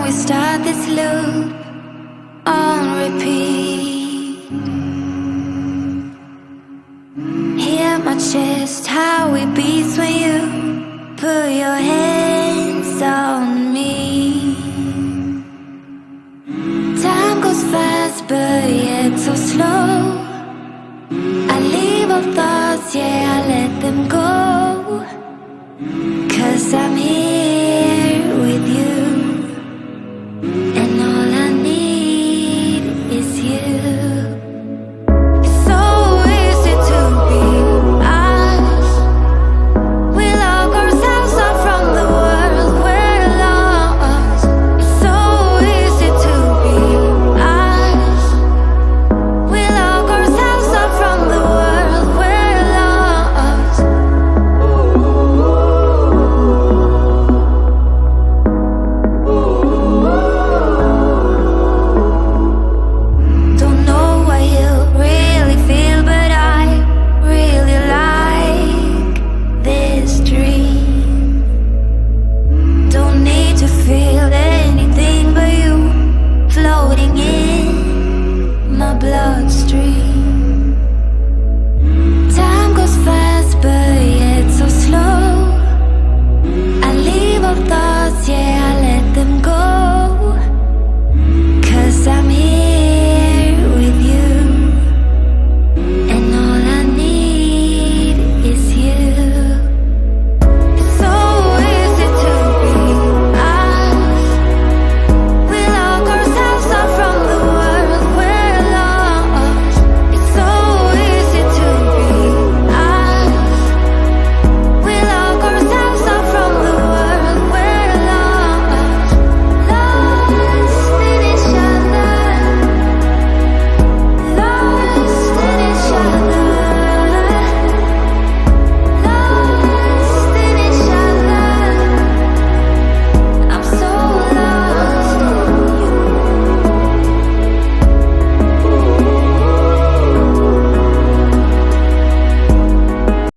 we start this loop on repeat. Hear my chest, how it beats when you put your hands on me. Time goes fast, but yet so slow. I leave all thoughts, yeah, I let them go. 'Cause I'm